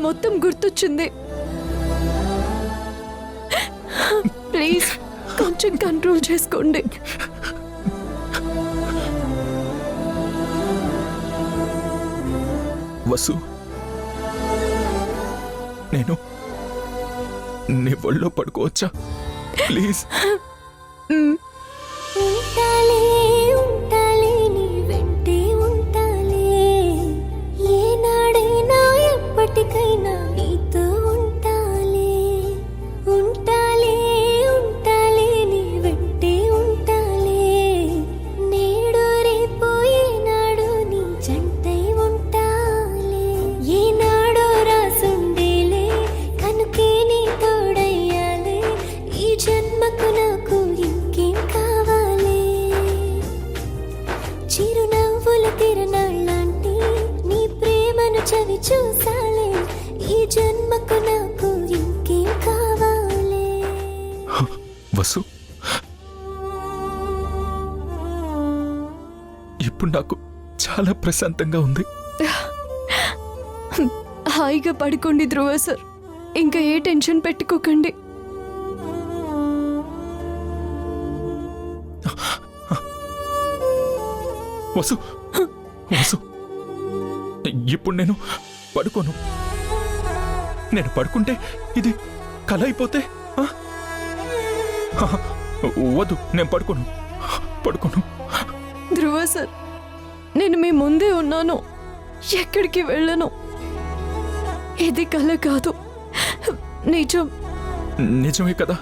మొత్తం గుర్తొచ్చింది. ప్లీజ్ కొంచెం కంట్రోల్ చేసుకోండి. వసు, నేను నీ ఒళ్ళో పడుకోవచ్చా ప్లీజ్? ఉంటాలే ఉంటాలే నీ వెంటే ఉంటాలే, ఏనాడైనా ఎప్పటికైనా నీతో ఉంటాలే. ఉంటాలే ఉంటాలే నీ వెంటే ఉంటాలే, నేడు రేపు ఏనాడు నీ జంటై ఉంటాలే. ఏనాడో రాసుండేలే కనుకే నీ తోడయ్యాలే, ఈ జన్మకు నాకు ఇంకేం కావాలి. చిరునవ్వుల తిరణాళ్ళంటి నీ ప్రేమను చవి చూసాలే, ఈ జన్మకు నాకు ఇంకేం కావాలి. వసు, ఇప్పుడు నాకు చాలా ప్రశాంతంగా ఉంది. హాయిగా పడుకోండి ధ్రువ సార్, ఇంకా ఏ టెన్షన్ పెట్టుకోకండి. వసు, వసు, ఇప్పుడు నేను పడుకోను. నేను పడుకుంటే ఇది కల అయిపోతే ఆ? వద్దు, నేను పడుకోను. ధ్రువ సార్, నేను మీ ముందే ఉన్నాను, ఎక్కడికి వెళ్ళను. ఇది కల కాదు, నిజం. నిజమే కదా?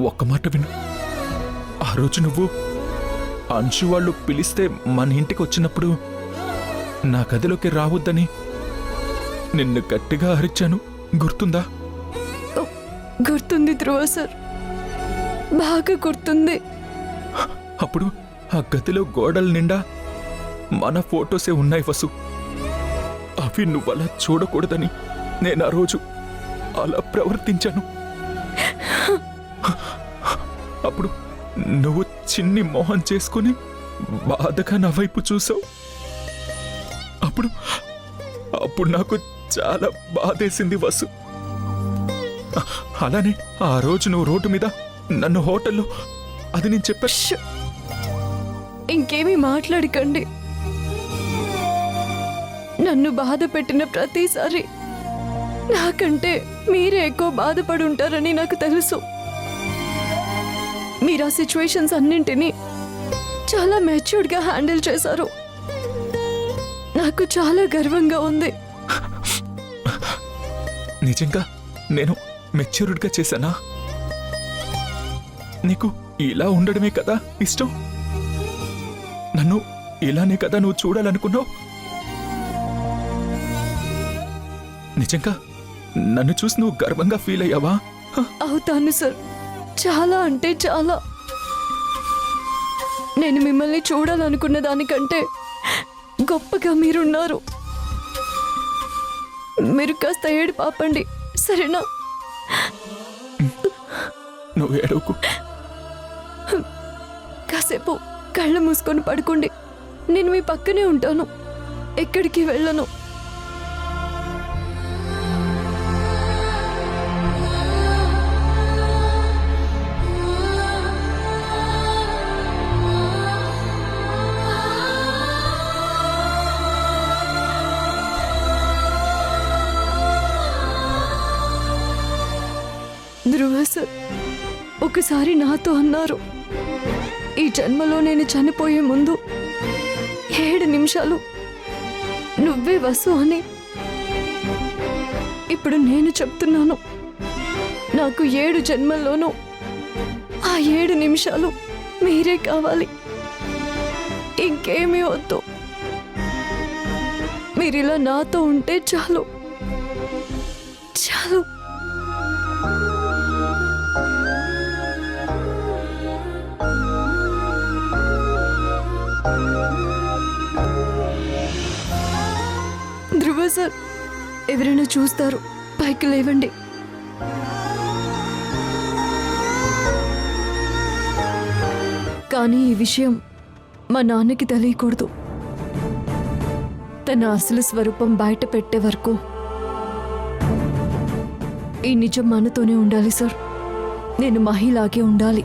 ఒక్క మాట విను. ఆ రోజు నువ్వు అంశు వాళ్ళు పిలిస్తే మన ఇంటికి వచ్చినప్పుడు నా గదిలోకి రావద్దని నిన్ను గట్టిగా అరిచాను, గుర్తుందా? గుర్తుంది ధ్రువ సార్, బాగా గుర్తుంది. అప్పుడు ఆ గదిలో గోడల నిండా మన ఫోటోసే ఉన్నాయి వసు. అవి నువ్వలా చూడకూడదని నేను ఆ రోజు అలా ప్రవర్తించాను. అప్పుడు నువ్వు చిన్ని మోహం చేసుకుని బాధగా నా వైపు చూసావు. అప్పుడు నాకు చాలా బాధేసింది వసు. అలానే ఆ రోజు నువ్వు రోడ్డు మీద నన్ను హోటల్లో, అది నేను చెప్పా. ఇంకేమీ మాట్లాడకండి. నన్ను బాధ పెట్టిన ప్రతిసారి నాకంటే మీరే ఎక్కువ బాధపడి ఉంటారని నాకు తెలుసు. మీరు ఆ సిచ్యువేషన్స్ అన్నింటినీ చాలా మెచ్యూర్డ్గా హ్యాండిల్ చేశారు. నాకు చాలా గర్వంగా ఉంది. నిజంగా నేను మెచ్యూర్డ్గా చేశానా? నీకు ఇలా ఉండడమే కదా ఇష్టం? నన్ను ఇలానే కదా నువ్వు చూడాలనుకున్నావు? నిజంగా నన్ను చూసి నువ్వు గర్వంగా ఫీల్ అయ్యావా? అవుతాను సార్, చాలా అంటే చాలా. నేను మిమ్మల్ని చూడాలనుకున్న దానికంటే గొప్పగా మీరున్నారు. మీరు కాస్త ఏడు పాపండి, సరేనా? నువ్వు ఏడవకు. కాసేపు కళ్ళు మూసుకొని పడుకోండి, నేను మీ పక్కనే ఉంటాను, ఎక్కడికి వెళ్ళను. ధ్రువ సార్ ఒకసారి నాతో అన్నారు, ఈ జన్మలో నేను చనిపోయే ముందు 7 నిమిషాలు నువ్వే వసు అని. ఇప్పుడు నేను చెప్తున్నాను, నాకు 7 జన్మల్లోనూ ఆ 7 నిమిషాలు మీరే కావాలి, ఇంకేమీ వద్దు. మీరిలా నాతో ఉంటే చాలు చాలు. ధ్రువ సార్, ఎవరైనా చూస్తారు, పైకి లేవండి. కానీ ఈ విషయం మా నాన్నకి తెలియకూడదు. తన అసలు స్వరూపం బయట పెట్టే వరకు ఈ నిజం మనతోనే ఉండాలి సార్. నేను మహిళలాగే ఉండాలి.